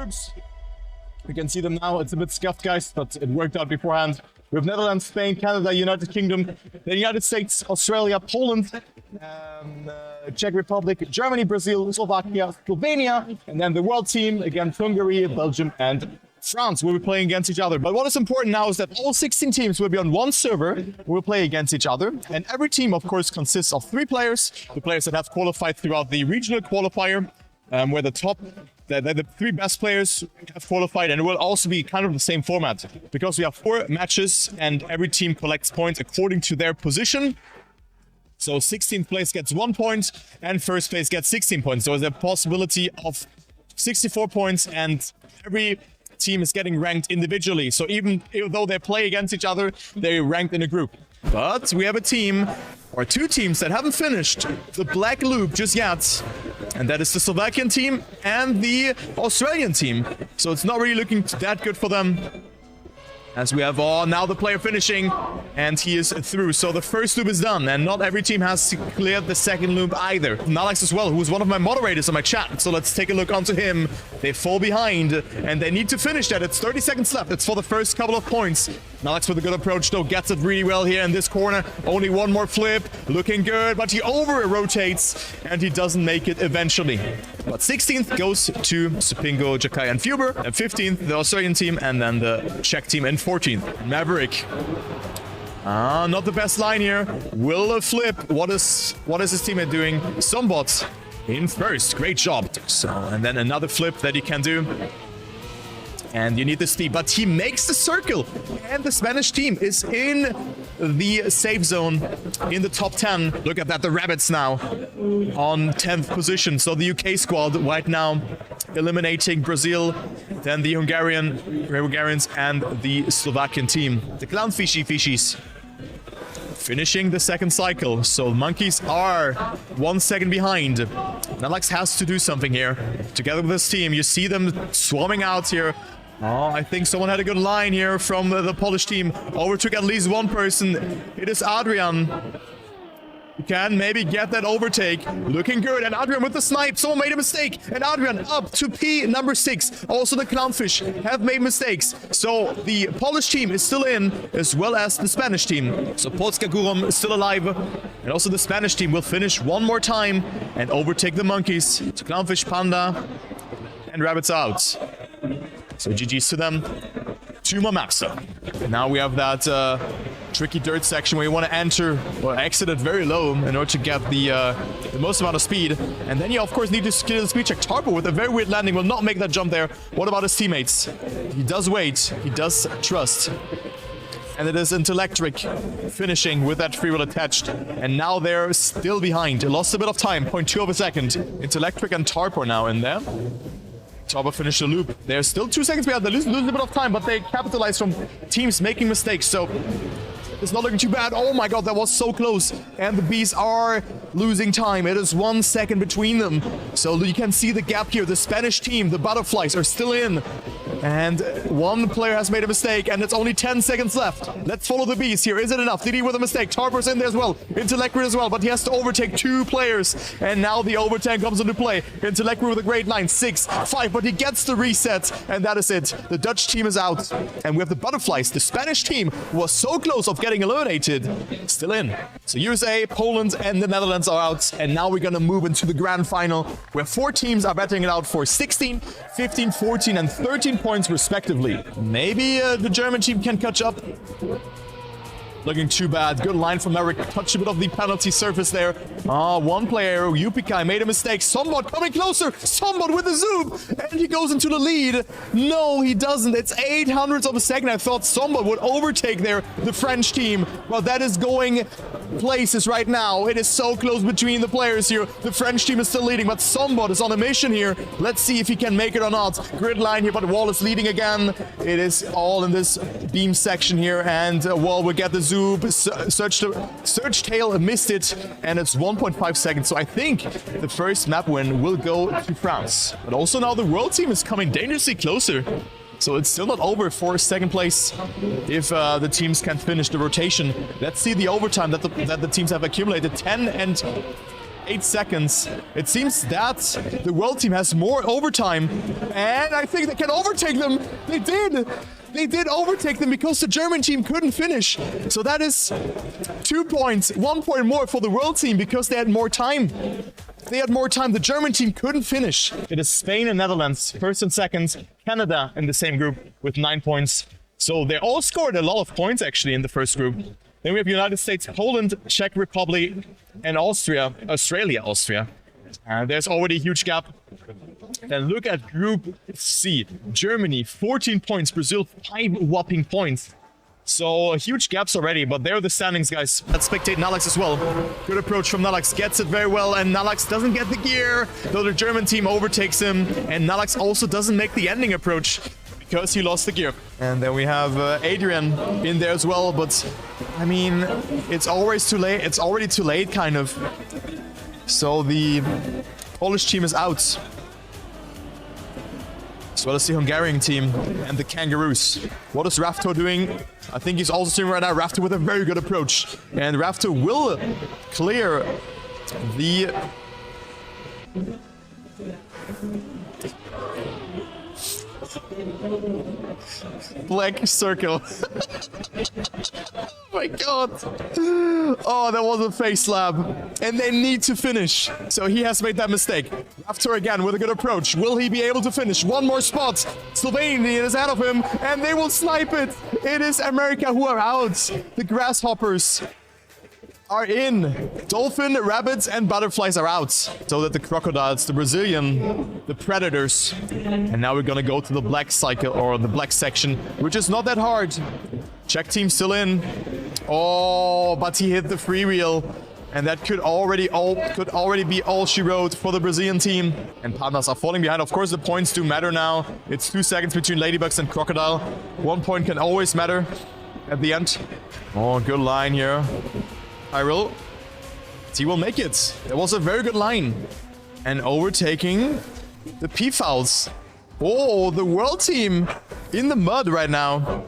groups. We can see them now. It's a bit scuffed, guys, but it worked out beforehand. We have Netherlands, Spain, Canada, United Kingdom, the United States, Australia, Poland, Czech Republic, Germany, Brazil, Slovakia, Slovenia, and then the world team, again, Hungary, Belgium, and France will be playing against each other. But what is important now is that all 16 teams will be on one server, will play against each other. And every team, of course, consists of 3 players, the players that have qualified throughout the regional qualifier, where the 3 best players have qualified, and it will also be kind of the same format because we have 4 matches and every team collects points according to their position. So 16th place gets 1 point and first place gets 16 points. So there's a possibility of 64 points and every team is getting ranked individually. So even though they play against each other, they're ranked in a group. But we have a team, or 2 teams, that haven't finished the black loop just yet. And that is the Slovakian team and the Australian team. So it's not really looking that good for them. As we have now the player finishing, and he is through. So the first loop is done, and not every team has cleared the second loop either. Nalex as well, who is one of my moderators on my chat. So let's take a look onto him. They fall behind, and they need to finish that. It's 30 seconds left. It's for the first couple of points. Nalex with a good approach, though, gets it really well here in this corner. Only one more flip, looking good, but he over-rotates, and he doesn't make it eventually. But 16th goes to Supingo, Jakai, and Fuber. And 15th, the Australian team, and then the Czech team in 14th. Maverick. Not the best line here. Will flip. What is his teammate doing? Sombot in first. Great job. So, and then another flip that he can do. And you need the speed, but he makes the circle. And the Spanish team is in the safe zone in the top 10. Look at that, the Rabbits now on 10th position. So the UK squad right now eliminating Brazil, then the Hungarians and the Slovakian team. The Clownfishies finishing the second cycle. So monkeys are 1 second behind. Nalex has to do something here. Together with his team, you see them swarming out here. I think someone had a good line here from the Polish team. Overtook at least one person. It is Adrian. He can maybe get that overtake. Looking good. And Adrian with the snipe. Someone made a mistake. And Adrian up to P number 6. Also the Clownfish have made mistakes. So the Polish team is still in, as well as the Spanish team. So Polska Górom is still alive. And also the Spanish team will finish one more time and overtake the monkeys. So Clownfish, Panda, and Rabbits out. So GG's to them. 2 more maps though. Now we have that tricky dirt section where you want to enter or exit it very low in order to get the most amount of speed. And then you of course need to skill the speed check. Tarpo with a very weird landing will not make that jump there. What about his teammates? He does wait. He does trust. And it is Intellectric finishing with that free wheel attached. And now they're still behind. They lost a bit of time. 0.2 of a second. Intellectric and Tarpo now in there. Tarpo finished the loop. They're still 2 seconds behind. They lose a bit of time, but they capitalize from teams making mistakes. So it's not looking too bad. Oh my god, that was so close. And the bees are losing time. It is 1 second between them. So you can see the gap here. The Spanish team, the Butterflies, are still in. And one player has made a mistake, and it's only 10 seconds left. Let's follow the bees here. Is it enough? Did he with a mistake? Tarper's in there as well. Intellectric as well, but he has to overtake 2 players. And now the overtake comes into play. Intellectric with a great line. 6, 5, but he gets the reset, and that is it. The Dutch team is out. And we have the Butterflies, the Spanish team, who was so close of getting eliminated, still in. So USA, Poland, and the Netherlands are out. And now we're going to move into the grand final, where 4 teams are battling it out for 16, 15, 14, and 13 points respectively. Maybe the German team can catch up. Looking too bad. Good line from Eric. Touch a bit of the penalty surface there. One player, Yupikai, made a mistake. Sombot coming closer. Sombot with a zoom. And he goes into the lead. No, he doesn't. It's 800ths of a second. I thought Sombot would overtake there, the French team. Well, that is going places right now. It is so close between the players here. The French team is still leading, but Sombot is on a mission here. Let's see if he can make it or not. Grid line here, but Wall is leading again. It is all in this beam section here, and Wall will get the zoom. Search Tail missed it, and it's 1.5 seconds. So I think the first map win will go to France. But also now the world team is coming dangerously closer. So it's still not over for second place if the teams can finish the rotation. Let's see the overtime that the teams have accumulated. 10 and 8 seconds. It seems that the world team has more overtime, and I think they can overtake them. They did. They did overtake them because the German team couldn't finish. So that is 2 points, 1 point more for the world team because they had more time. They had more time. The German team couldn't finish. It is Spain and Netherlands, first and second. Canada in the same group with 9 points. So they all scored a lot of points actually in the first group. Then we have United States, Poland, Czech Republic, and Australia. There's already a huge gap. Then look at Group C. Germany, 14 points. Brazil, 5 whopping points. So huge gaps already, but there are the standings, guys. Let's spectate Nalax as well. Good approach from Nalax. Gets it very well, and Nalax doesn't get the gear, though the German team overtakes him. And Nalax also doesn't make the ending approach because he lost the gear. And then we have Adrian in there as well, but I mean, it's always too late. It's already too late, kind of. So the Polish team is out, as well as the Hungarian team and the Kangaroos. What is Rafto doing? I think he's also doing right now. Rafto with a very good approach. And Rafto will clear the... black circle. Oh my god. Oh, that was a face slap. And they need to finish. So he has made that mistake. Raftor again with a good approach. Will he be able to finish? One more spot. Slovenia is ahead of him. And they will snipe it. It is America who are out. The Grasshoppers are in. Dolphin, rabbits, and butterflies are out. So that the crocodiles, the Brazilian, the predators. And now we're gonna go to the black cycle, or the black section, which is not that hard. Czech team still in. Oh, but he hit the freewheel. And that could already be all she wrote for the Brazilian team. And Pandas are falling behind. Of course, the points do matter now. It's 2 seconds between Ladybugs and Crocodile. 1 point can always matter at the end. Oh, good line here. Hyrule. He will make it. That was a very good line. And overtaking the P-Fouls. Oh, the world team in the mud right now.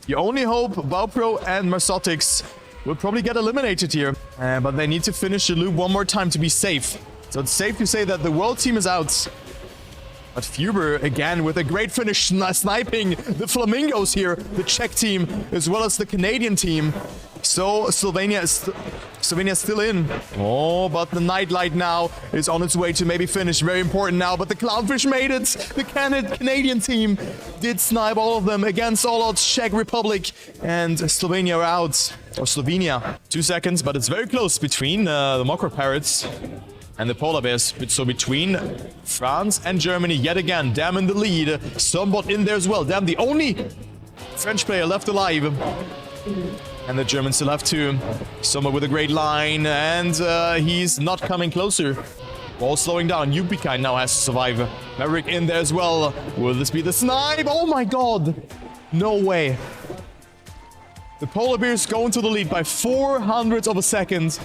You only hope Baupro and Mersotics will probably get eliminated here. But they need to finish the loop one more time to be safe. So it's safe to say that the world team is out. But Fuber, again, with a great finish, sniping the Flamingos here. The Czech team, as well as the Canadian team. So Slovenia is still in. Oh, but the Nightlight now is on its way to maybe finish. Very important now, but the Clownfish made it. The Canadian team did snipe all of them against all odds. Czech Republic and Slovenia are out. Or Slovenia. 2 seconds, but it's very close between the Mokro Parrots and the Polar Bears. So between France and Germany, yet again, Dam in the lead. Sombot in there as well. Dam, the only French player left alive. And the Germans still have 2. Somewhat with a great line, and he's not coming closer. Ball slowing down. Yupika now has to survive. Maverick in there as well. Will this be the snipe? Oh my god! No way. The Polar Bears go into the lead by 400ths of a second.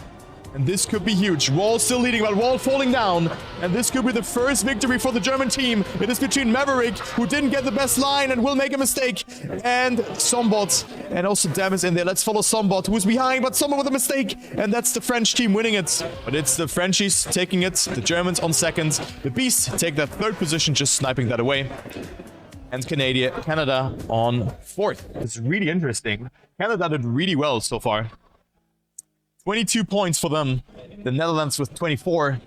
And this could be huge. Wall still leading, but Wall falling down. And this could be the first victory for the German team. It is between Maverick, who didn't get the best line and will make a mistake, and Sombot. And also Dam is in there. Let's follow Sombot, who's behind, but Sombot with a mistake. And that's the French team winning it. But it's the Frenchies taking it. The Germans on second. The Beasts take that 3rd position, just sniping that away. And Canada on 4th. It's really interesting. Canada did really well so far. 22 points for them. The Netherlands with 24.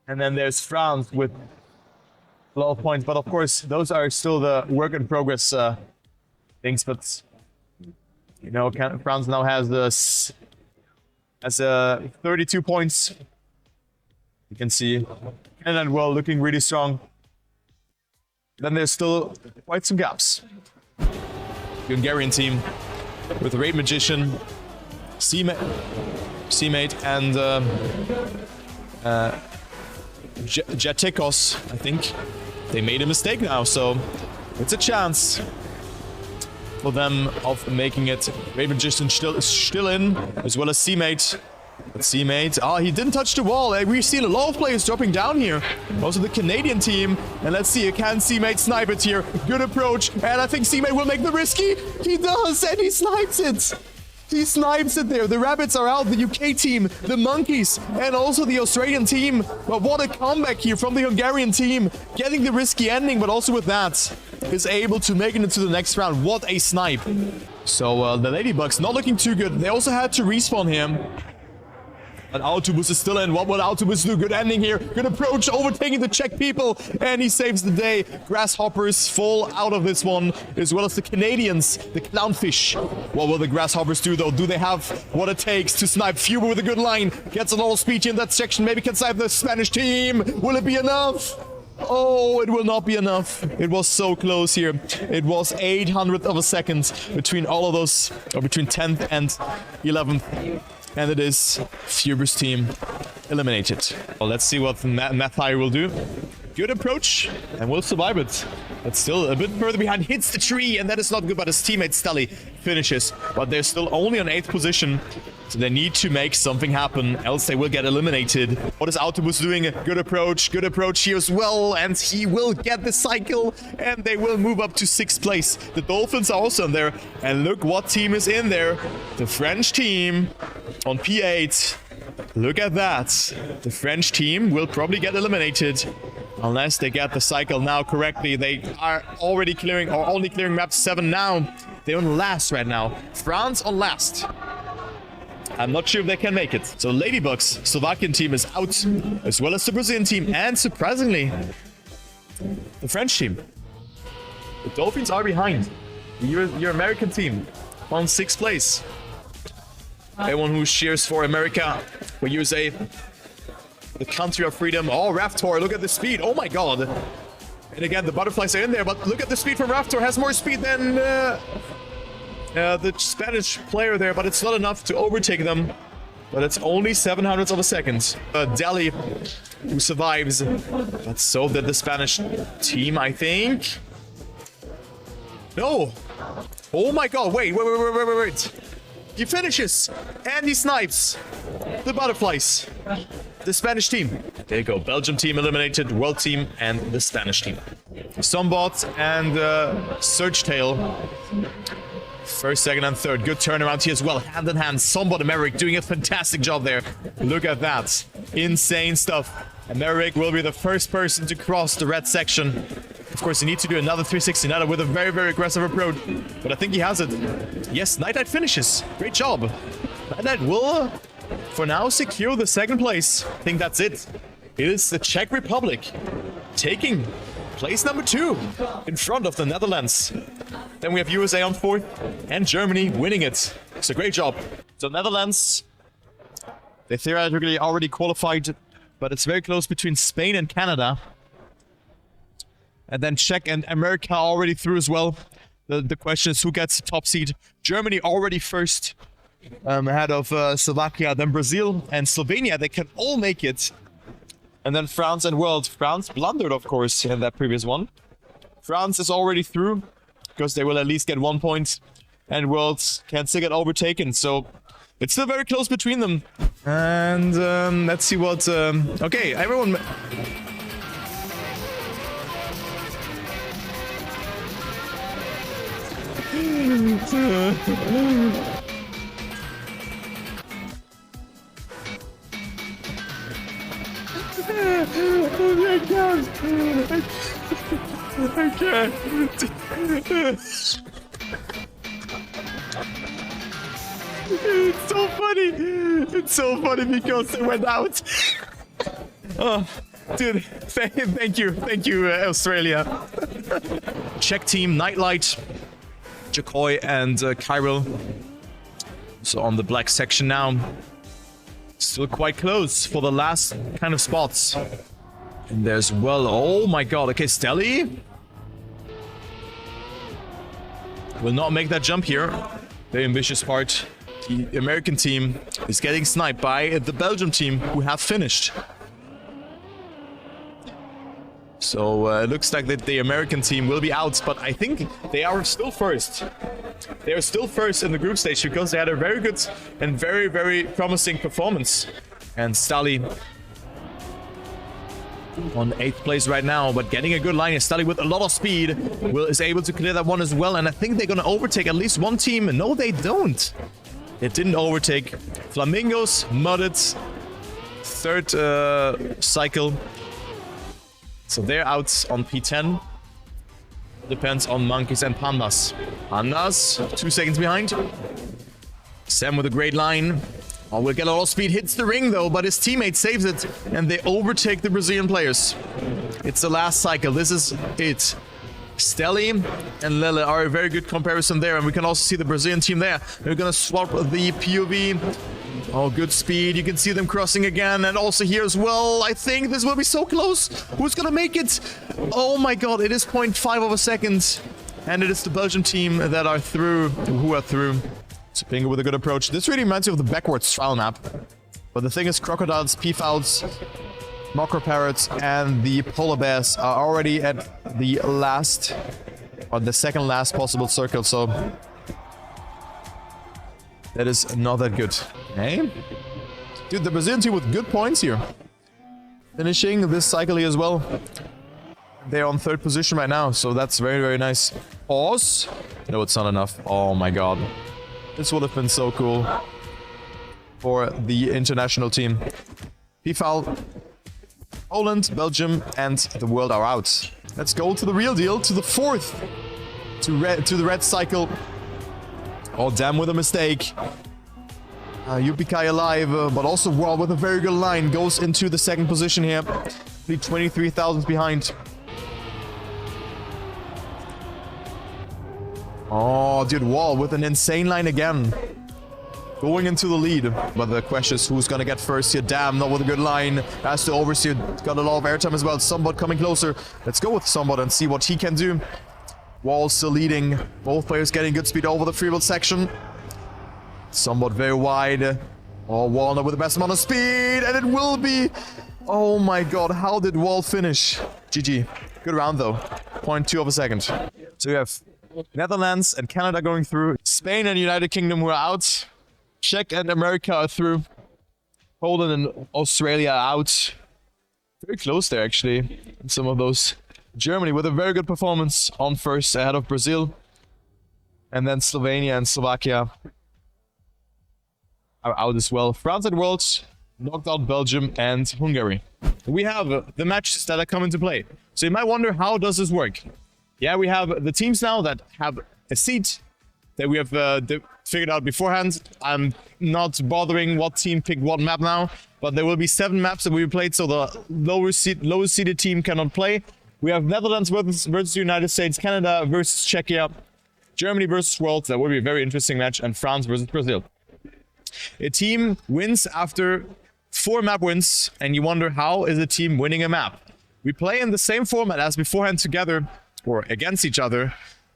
And then there's France with 12 points. But of course, those are still the work in progress things. But, you know, France now has 32 points. You can see Canada, well, looking really strong. Then there's still quite some gaps. The Hungarian team with Raid Magician, C-Mate and Jatikos, I think. They made a mistake now, so it's a chance for them of making it. Raid Magician still in, as well as C-Mate. But C-Mate, he didn't touch the wall. We've seen a lot of players dropping down here. Also the Canadian team. And let's see, can C-Mate snipe it here? Good approach. And I think C-Mate will make the risky. He does, and he snipes it. He snipes it there. The rabbits are out. The UK team, the monkeys, and also the Australian team. But what a comeback here from the Hungarian team. Getting the risky ending, but also with that, is able to make it into the next round. What a snipe. So the Ladybugs not looking too good. They also had to respawn here. But Autobus is still in. What will Autobus do? Good ending here. Good approach, overtaking the Czech people. And he saves the day. Grasshoppers fall out of this one, as well as the Canadians, the Clownfish. What will the Grasshoppers do, though? Do they have what it takes to snipe? Fuber with a good line. Gets a lot of speed in that section. Maybe can snipe the Spanish team. Will it be enough? Oh, it will not be enough. It was so close here. It was 800th of a second between all of those, or between 10th and 11th. And it is Fuber's team eliminated. Well, let's see what Mathai will do. Good approach, and will survive it. But still a bit further behind, hits the tree, and that is not good, but his teammate Stelly finishes. But they're still only on 8th position, so they need to make something happen, else they will get eliminated. What is Autobus doing? Good approach here as well, and he will get the cycle, and they will move up to 6th place. The Dolphins are also in there, and look what team is in there. The French team on P8. Look at that. The French team will probably get eliminated. Unless they get the cycle now correctly. They are already clearing, or only clearing map 7 now. They're on last right now. France on last. I'm not sure if they can make it. So Ladybugs, Slovakian team is out, as well as the Brazilian team, and surprisingly, the French team. The Dolphins are behind. Your American team on 6th place. Everyone who cheers for America, for USA, the country of freedom. Oh, Raftor, look at the speed. Oh my god. And again, the butterflies are in there, but look at the speed from Raftor. Has more speed than the Spanish player there, but it's not enough to overtake them. But it's only 700ths of a second. Delhi, who survives. But so did the Spanish team, I think. No. Oh my god, wait. He finishes, and he snipes the butterflies. The Spanish team. There you go. Belgium team eliminated, World team, and the Spanish team. Sombot and Surgetail. 1st, 2nd, and 3rd. Good turnaround here as well. Hand in hand. Sombot and Merrick doing a fantastic job there. Look at that. Insane stuff. And Merrick will be the first person to cross the red section. Of course, you need to do another 360 Nada with a very, very aggressive approach. But I think he has it. Yes, Night Knight finishes. Great job. Night Knight will, for now, secure the 2nd place. I think that's it. It is the Czech Republic taking place number 2 in front of the Netherlands. Then we have USA on 4th and Germany winning it. So great job. So Netherlands, they theoretically already qualified, but it's very close between Spain and Canada. And then Czech and America already through as well. The question is who gets the top seed. Germany already first, ahead of Slovakia, then Brazil and Slovenia. They can all make it. And then France and World. France blundered, of course, in that previous one. France is already through, because they will at least get 1 point. And World can still get overtaken, so it's still very close between them. And let's see what... okay, everyone... Oh my god! I can't! It's so funny! It's so funny because they went out! Oh, dude, thank you, Australia. Czech team, Nightlight, Jacoy, and Kyril. So on the black section now. Still quite close for the last kind of spots. And there's, well, oh my god. Okay, Stelly will not make that jump here. The ambitious part. The American team is getting sniped by the Belgium team, who have finished. So it looks like that the American team will be out, but I think they are still first. They are still first in the group stage because they had a very good and very, very promising performance. And Stelly on 8th place right now, but getting a good line. Stelly with a lot of speed is able to clear that one as well. And I think they're going to overtake at least one team. No, they don't. It didn't overtake. Flamingos mudded. Third cycle. So they're out on P10. Depends on monkeys and pandas. Pandas, 2 seconds behind. Sam with a great line. Oh, will get a lot of speed. Hits the ring though, but his teammate saves it. And they overtake the Brazilian players. It's the last cycle. This is it. Stelly and Lele are a very good comparison there. And we can also see the Brazilian team there. They're gonna swap the POV. Oh, good speed. You can see them crossing again. And also here as well. I think this will be so close. Who's gonna make it? Oh my god, it is 0.5 of a second. And it is the Belgian team that are through. Who are through. So Pingo with a good approach. This really reminds me of the backwards trial map. But the thing is, crocodiles, peafowls, macro parrots, and the polar bears are already at the last, or the second last possible circle. So that is not that good. Hey? Dude, the Brazilian team with good points here. Finishing this cycle here as well. They're on 3rd position right now, so that's very, very nice. Pause. No, it's not enough. Oh my god. This would have been so cool for the international team. Peafowl, Poland, Belgium, and the world are out. Let's go to the real deal, to the 4th. To the red cycle. Oh, damn, with a mistake. UPK alive, but also Wall with a very good line. Goes into the 2nd position here. 23,000 behind. Oh, dude, Wall with an insane line again. Going into the lead. But the question is who's gonna get first here. Damn, not with a good line. Has to oversee. Got a lot of airtime as well. Somewhat coming closer. Let's go with Somewhat and see what he can do. Wall still leading. Both players getting good speed over the freewheel section. Somewhat very wide. Oh, Wall with the best amount of speed. And it will be... Oh my god, how did Wall finish? GG. Good round though. 0.2 of a second. So we have Netherlands and Canada going through. Spain and United Kingdom were out. Czech and America are through. Poland and Australia are out. Very close there actually. Some of those. Germany with a very good performance on first ahead of Brazil. And then Slovenia and Slovakia are out as well. France and Wales knocked out Belgium and Hungary. We have the matches that are coming to play. So you might wonder, how does this work? Yeah, we have the teams now that have a seat that we have figured out beforehand. I'm not bothering what team picked what map now, but there will be 7 maps that we played, so the lowest seeded team cannot play. We have Netherlands versus United States, Canada versus Czechia, Germany versus Wales. That will be a very interesting match, and France versus Brazil. A team wins after 4 map wins, and you wonder, how is a team winning a map? We play in the same format as beforehand together, or against each other,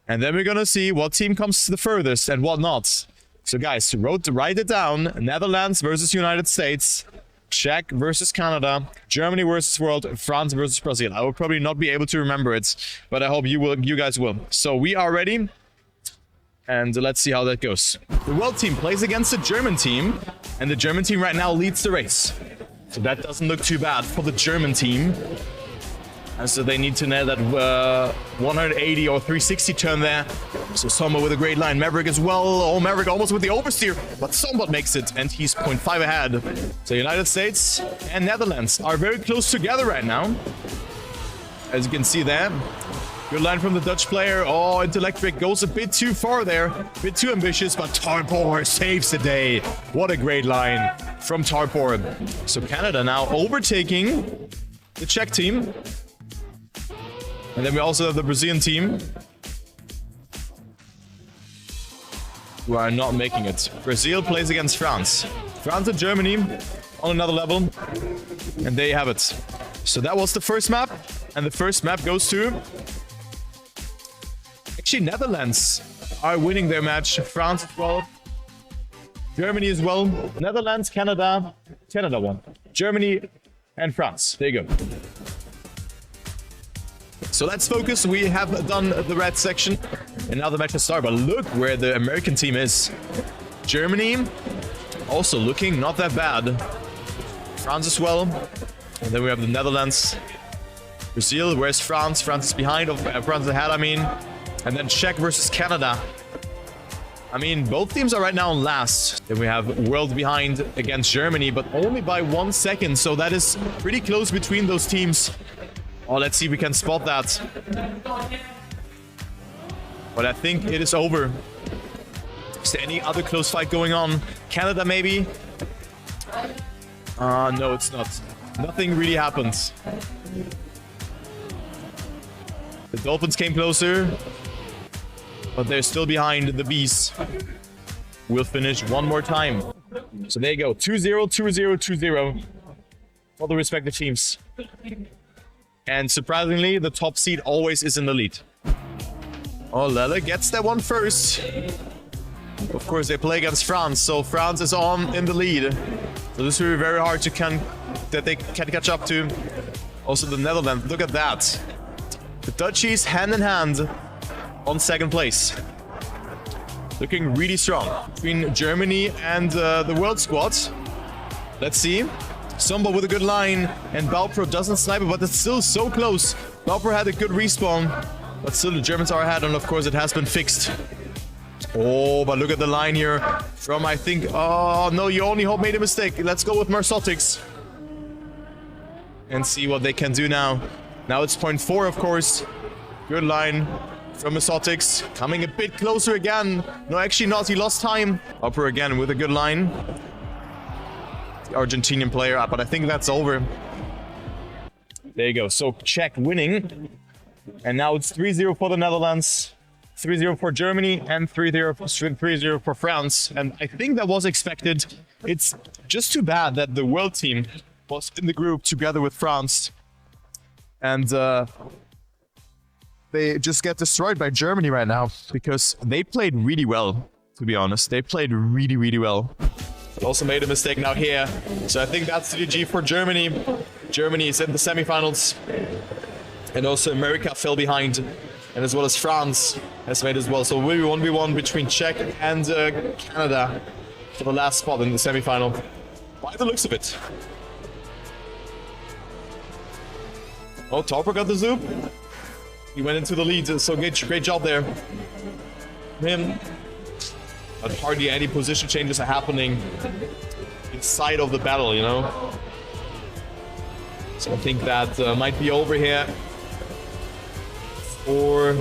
and then we're gonna see what team comes the furthest and what not. So guys, write it down. Netherlands versus United States, Czech versus Canada, Germany versus World, France versus Brazil. I will probably not be able to remember it, but I hope you guys will. So we are ready, and let's see how that goes. The World team plays against the German team, and the German team right now leads the race. So that doesn't look too bad for the German team. And so they need to nail that 180 or 360 turn there. So Somewhat with a great line. Maverick as well. Oh, Maverick almost with the oversteer, but Somewhat makes it, and he's 0.5 ahead. So United States and Netherlands are very close together right now. As you can see there. Good line from the Dutch player. Oh, Intellectric goes a bit too far there. A bit too ambitious, but Tarpor saves the day. What a great line from Tarpor. So Canada now overtaking the Czech team. And then we also have the Brazilian team, who are not making it. Brazil plays against France. France and Germany on another level. And there you have it. So that was the first map. And the first map goes to... Actually, Netherlands are winning their match. France as well. Germany as well. Netherlands, Canada. Canada won. Germany and France. There you go. So let's focus. We have done the red section, and now the match has started. But look where the American team is. Germany also looking not that bad. France as well. And then we have the Netherlands. Brazil, where's France? France is behind. France is ahead, I mean. And then Czech versus Canada. I mean, both teams are right now on last. Then we have World behind against Germany, but only by 1 second. So that is pretty close between those teams. Oh, let's see if we can spot that. But I think it is over. Is there any other close fight going on? Canada, maybe? No, it's not. Nothing really happens. The Dolphins came closer, but they're still behind the Bees. We'll finish one more time. So there you go. 2-0, 2-0, 2-0 for the respective teams. And surprisingly, the top seed always is in the lead. Oh, Lele gets that one first. Of course, they play against France, so France is on in the lead. So this will be very hard that they can catch up to. Also the Netherlands, look at that. The Dutchies hand in hand on second place. Looking really strong between Germany and the world squad. Let's see. Sombo with a good line, and Balpro doesn't snipe it, but it's still so close. Balpro had a good respawn, but still the Germans are ahead, and of course it has been fixed. Oh, but look at the line here from, I think, oh no, you only hope made a mistake. Let's go with Marsotics and see what they can do now. Now it's 0.4, of course. Good line from Marsotics, coming a bit closer again. No, actually not, he lost time. Upper again with a good line. The Argentinian player, but I think that's over. There you go, so Czech winning. And now it's 3-0 for the Netherlands. 3-0 for Germany and 3-0 for France. And I think that was expected. It's just too bad that the world team was in the group together with France. And they just get destroyed by Germany right now because they played really well, to be honest. They played really, really well. But also made a mistake now here. So I think that's the GG for Germany. Germany is in the semifinals. And also America fell behind. And as well as France has made as well. So we'll be 1v1 between Czech and Canada for the last spot in the semifinal. By the looks of it. Oh, Topper got the zoop. He went into the lead, so great job there. Him. But hardly any position changes are happening inside of the battle, you know? So I think that might be over here for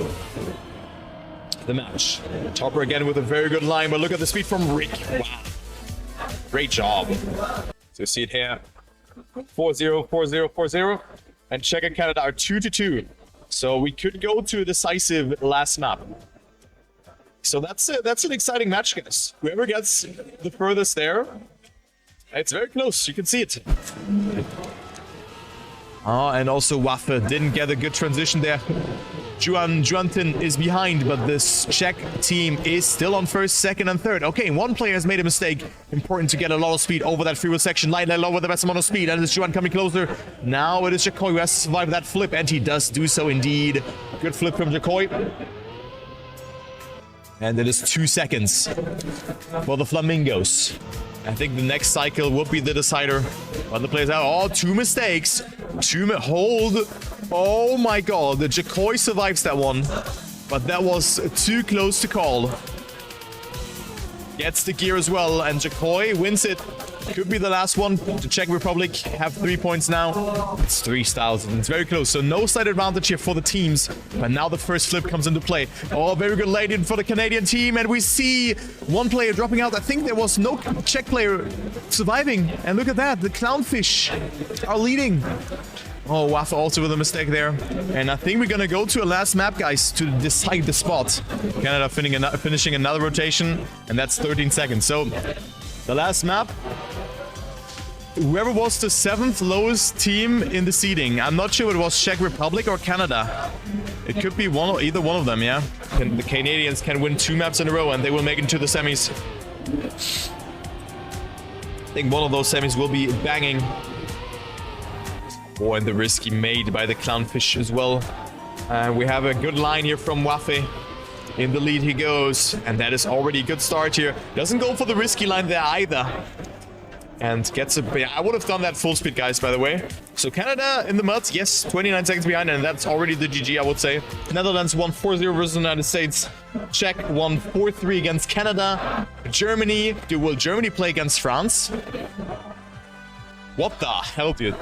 the match. Topper again with a very good line, but look at the speed from Rick. Wow. Great job. So you see it here. 4-0, 4-0, 4-0. And Czech and Canada are 2-2. So we could go to a decisive last map. So that's an exciting match, guys. Whoever gets the furthest there, it's very close. You can see it. Oh, and also Waffe didn't get a good transition there. Juantin is behind, but this Czech team is still on first, second, and third. Okay, one player has made a mistake. Important to get a lot of speed over that freewheel section. Light low with the best amount of speed, and it's Juan coming closer. Now it is Jacoy who has to survive that flip, and he does do so indeed. Good flip from Jacoy. And it is 2 seconds for the Flamingos. I think the next cycle will be the decider. But the players out. Oh, 2 mistakes. Hold. Oh my god. The Jacoy survives that one. But that was too close to call. Gets the gear as well. And Jacoy wins it. Could be the last one. The Czech Republic have 3 points now. It's 3 styles. And it's very close. So no slight advantage here for the teams. But now the first flip comes into play. Oh, very good late in for the Canadian team. And we see one player dropping out. I think there was no Czech player surviving. And look at that. The Clownfish are leading. Oh, Waffe also with a mistake there. And I think we're going to go to a last map, guys, to decide the spot. Canada finishing another rotation. And that's 13 seconds. So the last map. Whoever was the 7th lowest team in the seeding. I'm not sure if it was Czech Republic or Canada. It could be either one of them, yeah? The Canadians can win 2 maps in a row and they will make it to the semis. I think one of those semis will be banging. Oh, and the risky made by the Clownfish as well. We have a good line here from Waffe. In the lead he goes. And that is already a good start here. Doesn't go for the risky line there either. and gets a... Yeah, I would have done that full speed, guys, by the way. So Canada in the mud, yes, 29 seconds behind, and that's already the GG, I would say. Netherlands won 4-0 versus the United States. Czech won 4-3 against Canada. Germany, will Germany play against France? What the hell, dude?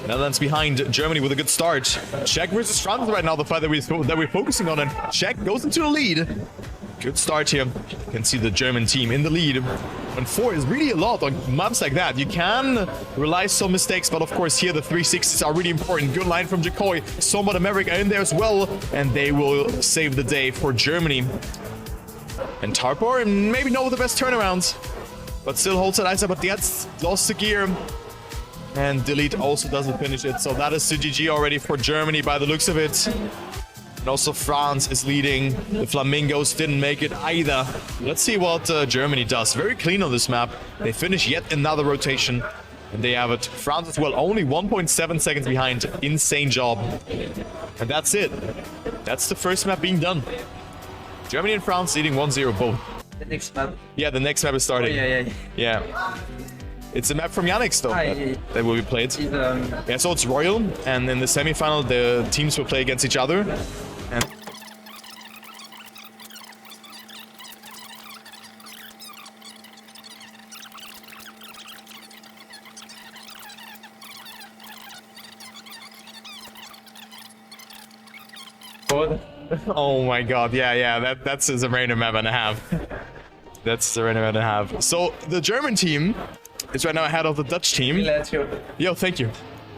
Netherlands behind Germany with a good start. Czech versus France right now, the fight that we're focusing on, and Czech goes into the lead. Good start here. You can see the German team in the lead. And 4 is really a lot on maps like that. You can realize some mistakes, but of course here the 360s are really important. Good line from Jacoy. Somewhat America in there as well, and they will save the day for Germany. And Tarpor, maybe not with the best turnarounds, but still holds it. But gets lost the gear. And Delete also doesn't finish it. So that is the GG already for Germany by the looks of it. And also France is leading. The Flamingos didn't make it either. Let's see what Germany does. Very clean on this map. They finish yet another rotation. And they have it. France as well, only 1.7 seconds behind. Insane job. And that's it. That's the first map being done. Germany and France leading 1-0 both. The next map. Yeah, the next map is starting. Oh, yeah. It's a map from Yannick's though, that will be played. Yeah, so it's Royal, and in the semi-final the teams will play against each other. And oh my god, yeah, that's a random map and a half. That's a random map and a half. So the German team is right now ahead of the Dutch team. Yo, thank you.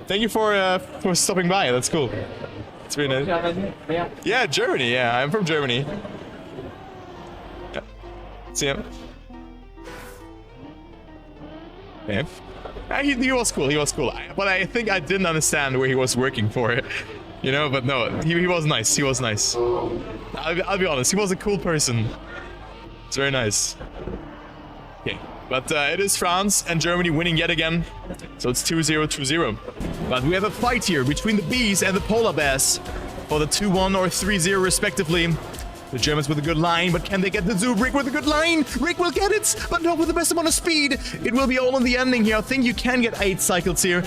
Thank you for stopping by. That's cool. It's really nice. Yeah, Germany. Yeah, I'm from Germany. Yeah. See him. Yeah. He was cool. He was cool. But I think I didn't understand where he was working for. You know, but no, he was nice. He was nice. I'll be honest. He was a cool person. It's very nice. Okay. But it is France and Germany winning yet again. So it's 2-0, 2-0. But we have a fight here between the Bees and the Polar Bears for the 2-1 or 3-0 respectively. The Germans with a good line, but can they get the Zub? Rick with a good line! Rick will get it, but not with the best amount of speed. It will be all on the ending here. I think you can get 8 cycles here.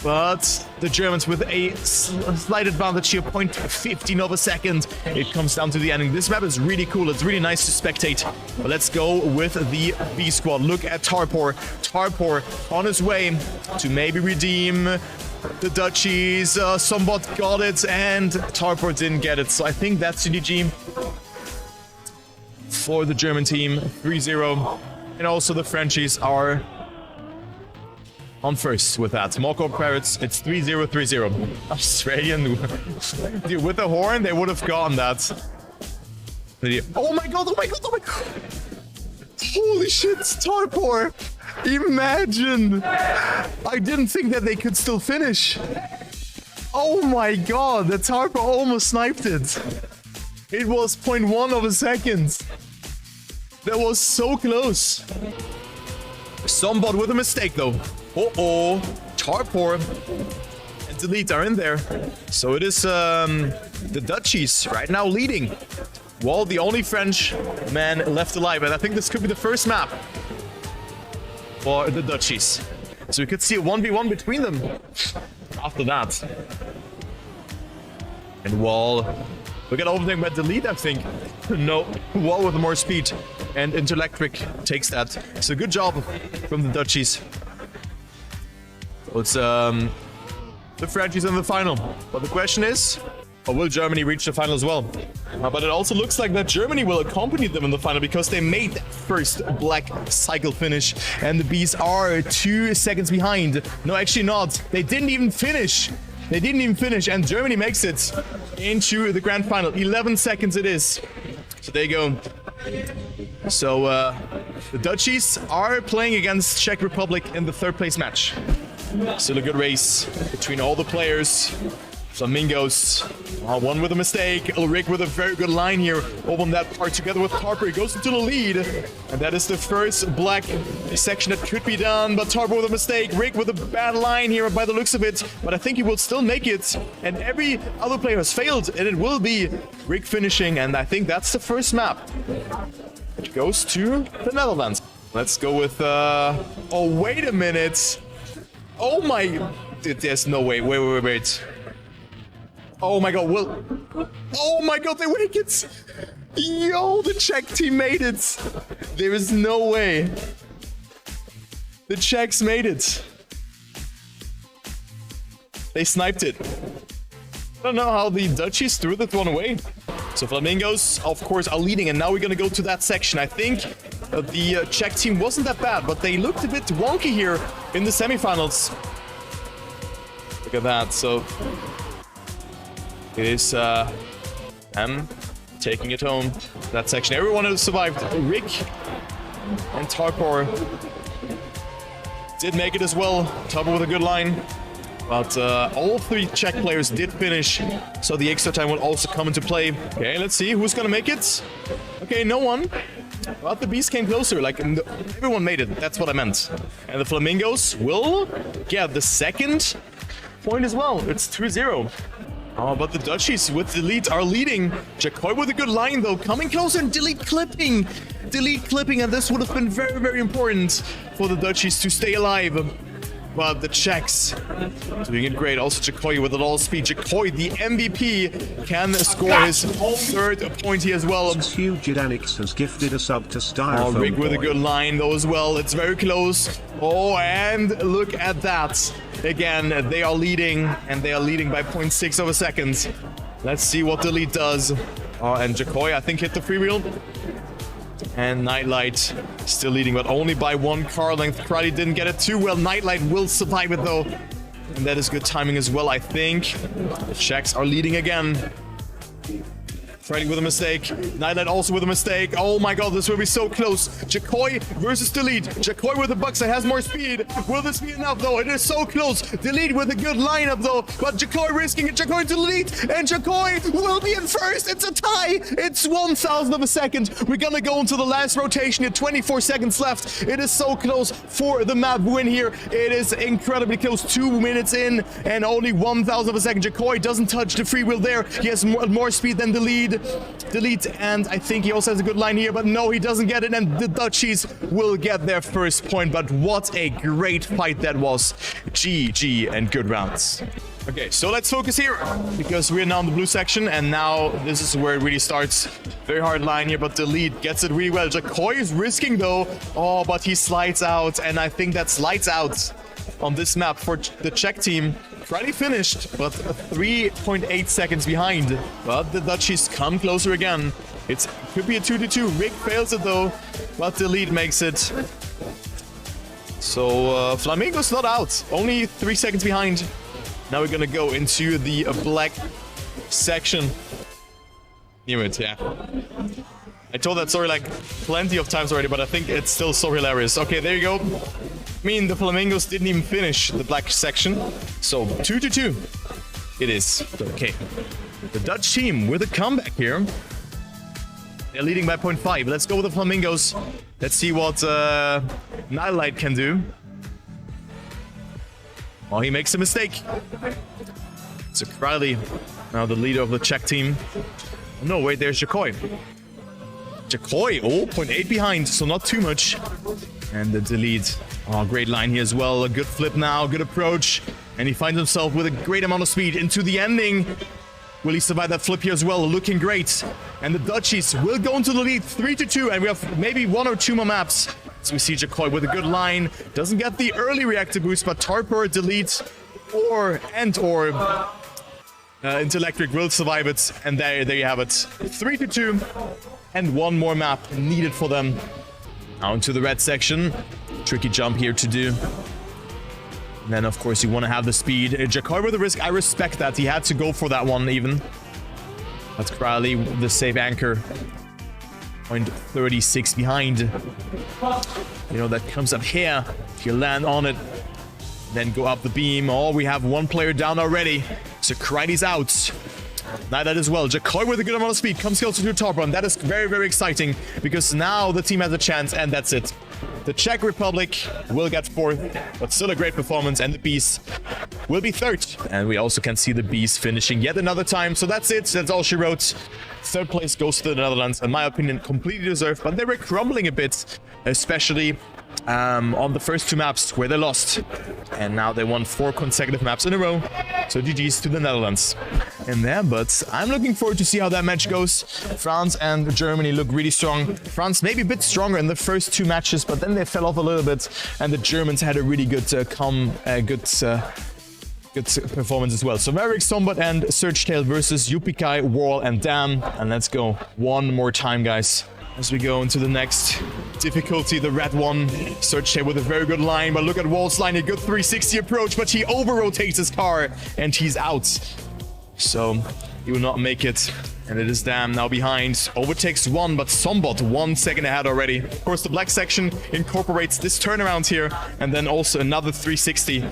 But the Germans with a slight advantage here, 0.15 of a second. It comes down to the ending. This map is really cool. It's really nice to spectate. But let's go with the B squad. Look at Tarpor. Tarpor on his way to maybe redeem the Dutchies. Somewhat got it, and Tarpor didn't get it. So I think that's GG for the German team. 3-0. And also the Frenchies are on first with that. Moko Parrots, it's 3-0, 3-0. Australian. Dude, with the horn, they would have gotten that. Oh my god, oh my god, oh my god. Holy shit, Tarpor. Imagine. I didn't think that they could still finish. Oh my god, the Tarpor almost sniped it. It was 0.1 of a second. That was so close. Sombot with a mistake though. Uh-oh, Tarpor and Delete are in there. So it is the Dutchies right now leading. Well, the only French man left alive, and I think this could be the first map for the Dutchies. So we could see a 1v1 between them after that. And Wall, we got overthink by Delete, I think. No, Wall with more speed, and Interlectric takes that. So good job from the Dutchies. It's the Frenchies in the final. But the question is, will Germany reach the final as well? But it also looks like that Germany will accompany them in the final because they made that first black cycle finish. And the Bees are 2 seconds behind. No, actually not. They didn't even finish. They didn't even finish, and Germany makes it into the grand final. 11 seconds it is. So there you go. So the Dutchies are playing against Czech Republic in the 3rd place match. Still a good race between all the players. Flamingos, one with a mistake. Ulrich with a very good line here over on that part together with Tarpor. He goes into the lead. And that is the first black section that could be done. But Tarpor with a mistake. Rick with a bad line here by the looks of it. But I think he will still make it. And every other player has failed. And it will be Rick finishing. And I think that's the first map. It goes to the Netherlands. Let's go with, oh, wait a minute. Oh my, there's no way. Wait. Oh my god, oh my god, they make it. Yo, the Czech team made it. There is no way. The Czechs made it. They sniped it. I don't know how the Dutchies threw that one away. So Flamingos, of course, are leading, and now we're gonna go to that section. I think the Czech team wasn't that bad, but they looked a bit wonky here in the semifinals. Look at that. So it is M taking it home. That section. Everyone has survived. Rick and Tarpor did make it as well. Tarpor with a good line. But all three Czech players did finish, so the extra time will also come into play. Okay, let's see who's gonna make it. Okay, no one. But the beast came closer, like everyone made it, that's what I meant. And the Flamingos will get the second point as well. It's 2-0. Oh, but the Dutchies with the lead are leading. Jacoy with a good line though, coming closer and delete clipping, and this would have been very, very important for the Dutchies to stay alive. But the Czechs doing it great. Also Jacoy with a lot of speed. Jacoy, the MVP, can score his third point here as well. Hugh Jidanix has gifted a sub to Styrofoam. Oh, Rick with a good line though as well. It's very close. Oh, and look at that. Again, they are leading, and they are leading by 0.6 of a second. Let's see what the lead does. Oh, and Jacoy, I think, hit the free wheel. And Nightlight still leading, but only by 1 car length. Crowley didn't get it too well. Nightlight will survive it though. And that is good timing as well, I think. The Czechs are leading again. Crowley with a mistake. Nightlight also with a mistake. Oh my god, this will be so close. Jacoy versus Delete. Jacoy with the Bucks that has more speed. Will this be enough though? It is so close. Delete with a good lineup though. But Jacoy risking it. Jacoy to Delete. And Jacoy will be in first. It's a tie. It's 1,000 of a second. We're gonna go into the last rotation here. 24 seconds left. It is so close for the map win here. It is incredibly close. 2 minutes in and only 1,000 of a second. Jacoy doesn't touch the free wheel there. He has more speed than Delete. And I think he also has a good line here, but no, he doesn't get it, and the Dutchies will get their first point. But what a great fight that was. GG and good rounds. Okay, so let's focus here, because we're now in the blue section, and now this is where it really starts. Very hard line here, but the lead gets it really well. Jacoy is risking though. Oh, but he slides out, and I think that slides out on this map for the Czech team. Friday finished, but 3.8 seconds behind. But the Dutchies come closer again. It could be a 2-2. Rick fails it though, but the lead makes it. So Flamingo's not out. Only 3 seconds behind. Now we're gonna go into the black section. Knew it, yeah. I told that story like plenty of times already, but I think it's still so hilarious. Okay, there you go. I mean, the Flamingos didn't even finish the black section. So 2-2. It is. Okay. The Dutch team with a comeback here. They're leading by 0.5. Let's go with the Flamingos. Let's see what Nightlight can do. Oh, he makes a mistake. So Crowley, now the leader of the Czech team. Oh, no, wait, there's Jacoy. Jacoy, oh, 0.8 behind, so not too much. And the Delete. Oh, great line here as well. A good flip now, good approach. And he finds himself with a great amount of speed into the ending. Will he survive that flip here as well? Looking great. And the Dutchies will go into the lead 3-2. And we have maybe 1 or 2 more maps. So we see Jacoy with a good line. Doesn't get the early reactor boost, but Tarpor, Delete, or Intellectric will survive it. And there you have it. 3-2. And 1 more map needed for them. Now into the red section. Tricky jump here to do. And then, of course, you want to have the speed. Jacoy with the risk. I respect that. He had to go for that one, even. That's Crowley, the safe anchor. 0.36 behind. You know, that comes up here. If you land on it, then go up the beam. Oh, we have 1 player down already. So Crowley's out. Now that as well. Jacoy with a good amount of speed comes closer to the top run. That is very, very exciting, because now the team has a chance, and that's it. The Czech Republic will get 4th, but still a great performance, and the Bees will be 3rd. And we also can see the Bees finishing yet another time. So that's it. That's all she wrote. 3rd place goes to the Netherlands. In my opinion, completely deserved, but they were crumbling a bit, especially on the first 2 maps where they lost. And now they won 4 consecutive maps in a row. So GG's to the Netherlands. And there, but I'm looking forward to see how that match goes. France and Germany look really strong. France maybe a bit stronger in the first 2 matches, but then they fell off a little bit. And the Germans had a really good good performance as well. So Maverick, Sombot, and Searchtail versus Yupikai, Wall, and Dam. And let's go one more time, guys. As we go into the next difficulty, the red one. Searchtail with a very good line, but look at Wall's line, a good 360 approach, but he over-rotates his car, and he's out. So he will not make it. And it is Dam now behind. Overtakes 1, but Sombot 1 second ahead already. Of course, the black section incorporates this turnaround here, and then also another 360.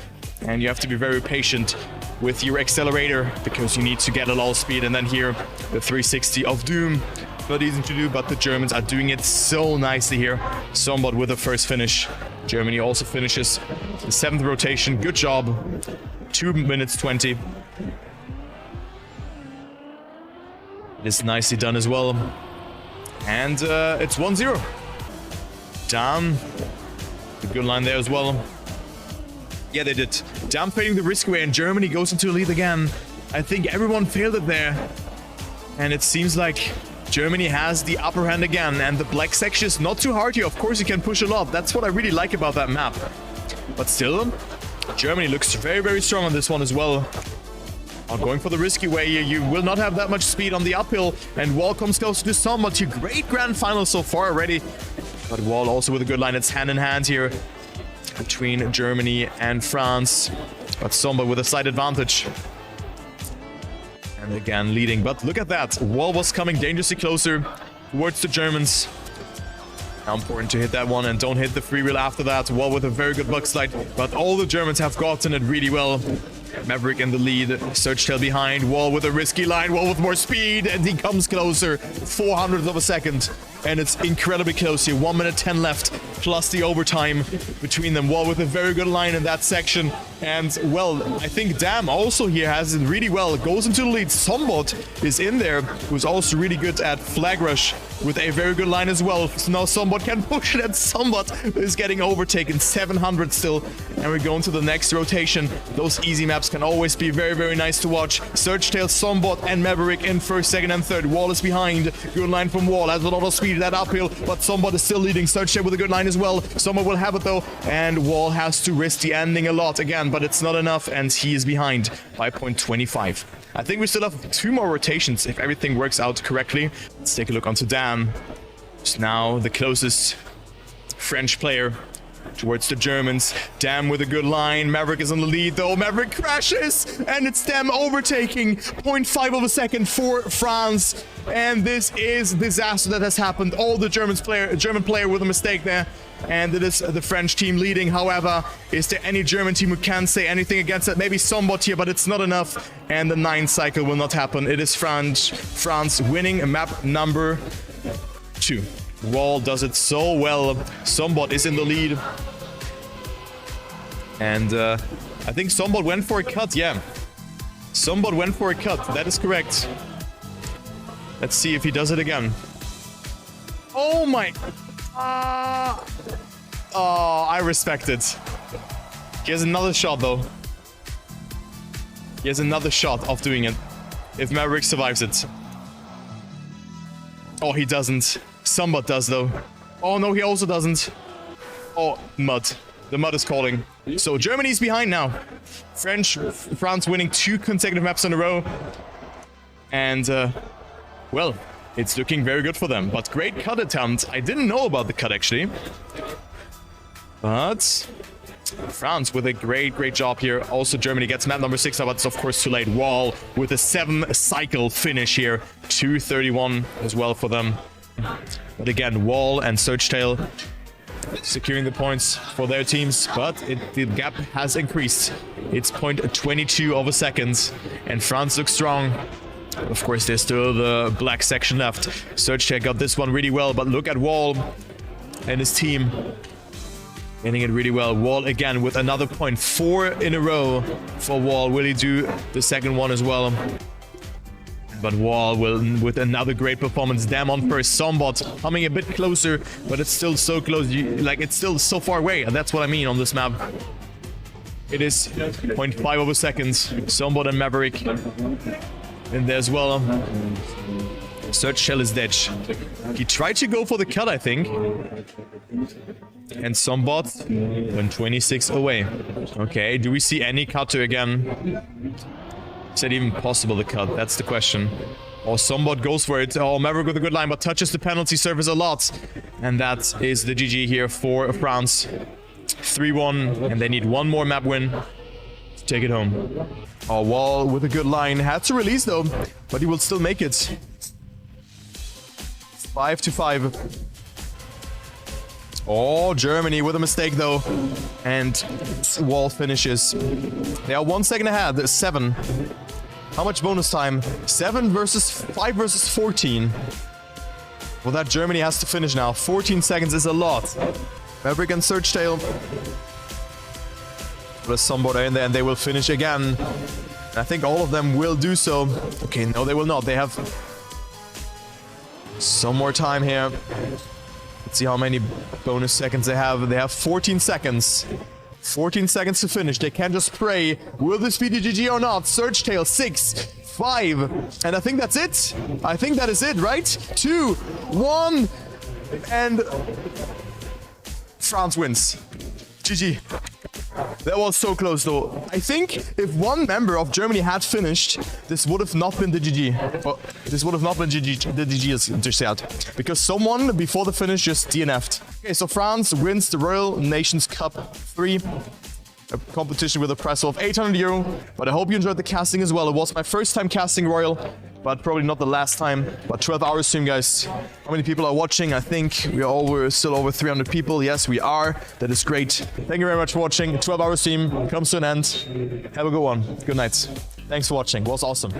And you have to be very patient with your accelerator because you need to get a low speed. And then here, the 360 of Doom. Not easy to do, but the Germans are doing it so nicely here. Sombot with the first finish. Germany also finishes the 7th rotation. Good job. 2 minutes 20. It is nicely done as well. And it's 1-0. Dam. A good line there as well. Yeah, they did. Dam fading the risk away, and Germany goes into a lead again. I think everyone failed it there. And it seems like Germany has the upper hand again, and the black section is not too hard here. Of course, you can push a lot. That's what I really like about that map. But still, Germany looks very, very strong on this one as well. Going for the risky way here. You will not have that much speed on the uphill, and Wall comes close to Sombot. Your great grand final so far already. But Wall also with a good line. It's hand in hand here between Germany and France. But Sombot with a slight advantage. And again, leading. But look at that. Wall was coming dangerously closer towards the Germans. Now important to hit that one and don't hit the free wheel after that. Wall with a very good bug slide. But all the Germans have gotten it really well. Maverick in the lead. Searchtail behind. Wall with a risky line. Wall with more speed. And he comes closer. 400th of a second. And it's incredibly close here. 1 minute 10 left. Plus the overtime between them. Wall with a very good line in that section. And, well, I think Dam also here has it really well. Goes into the lead. Sombot is in there, who's also really good at flag rush with a very good line as well. So now Sombot can push it, and Sombot is getting overtaken. 700 still. And we're going to the next rotation. Those easy maps can always be very, very nice to watch. Searchtail, Sombot, and Maverick in first, second, and third. Wall is behind. Good line from Wall. Has a lot of speed that uphill, but Sombot is still leading. Searchtail with a good line as well. Sombot will have it though, and Wall has to risk the ending a lot again, but it's not enough, and he is behind by 0.25. I think we still have 2 more rotations if everything works out correctly. Let's take a look onto Dam. Who's now the closest French player towards the Germans. Dam with a good line. Maverick is on the lead though. Maverick crashes, and it's Dam overtaking. 0.5 of a second for France. And this is disaster that has happened. All the German player with a mistake there. And it is the French team leading. However, is there any German team who can say anything against that? Maybe Sombot here, but it's not enough. And the 9th cycle will not happen. It is France winning map number 2. Wall does it so well. Sombot is in the lead. And I think Sombot went for a cut, yeah. Sombot went for a cut, that is correct. Let's see if he does it again. Oh my... oh, I respect it. He has another shot though. He has another shot of doing it. If Maverick survives it. Oh, he doesn't. Sombot does though. Oh no, he also doesn't. Oh, mud. The mud is calling. So Germany's behind now. France winning 2 consecutive maps in a row. And, well, it's looking very good for them. But great cut attempt. I didn't know about the cut actually. But France with a great job here. Also Germany gets map number 6, but it's of course too late. Wall with a 7-cycle finish here. 2:31 as well for them. But again, Wall and Searchtail securing the points for their teams, but the gap has increased. It's 0.22 of a second, and France looks strong. Of course, there's still the black section left. Searchtail got this one really well, but look at Wall and his team. Hitting it really well. Wall again with another point. 4 in a row for Wall. Will he do the second one as well? But Wall will with another great performance. Damn on first. Sombot coming a bit closer, but it's still so close. Like, it's still so far away. And that's what I mean on this map. It is 0.5 over seconds. Sombot and Maverick in there as well. Search Shell is dead. He tried to go for the cut, I think. And Sombot went 26 away. Okay, do we see any cutter again? Is it even possible to cut? That's the question. Or Sombot goes for it. Oh, Maverick with a good line, but touches the penalty surface a lot. And that is the GG here for France. 3-1, and they need one more map win to take it home. Oh, Wall with a good line. Had to release though, but he will still make it. 5-5. Oh, Germany with a mistake though. And Wall finishes. They are 1 second ahead. There's 7. How much bonus time? 7 versus 5 versus 14. Well, that Germany has to finish now. 14 seconds is a lot. Maverick and Searchtail. There's somebody in there and they will finish again. I think all of them will do so. Okay, no, they will not. They have some more time here. Let's see how many bonus seconds they have. They have 14 seconds. 14 seconds to finish. They can just pray. Will this be the GG or not? Searchtail, 6, 5. And I think that's it. I think that is it, right? 2, 1. And France wins. GG. That was so close though. I think if one member of Germany had finished, this would have not been the GG. Oh, this would have not been GG, the GG is just out. Because someone before the finish just DNF'd. Okay, so France wins the Royal Nations Cup 3. A competition with a prize of 800 euro. But I hope you enjoyed the casting as well. It was my first time casting Royal, but probably not the last time. But 12 hours stream, guys. How many people are watching? I think we are still over 300 people. Yes, we are. That is great. Thank you very much for watching. 12 hours stream comes to an end. Have a good one. Good night. Thanks for watching. It was awesome.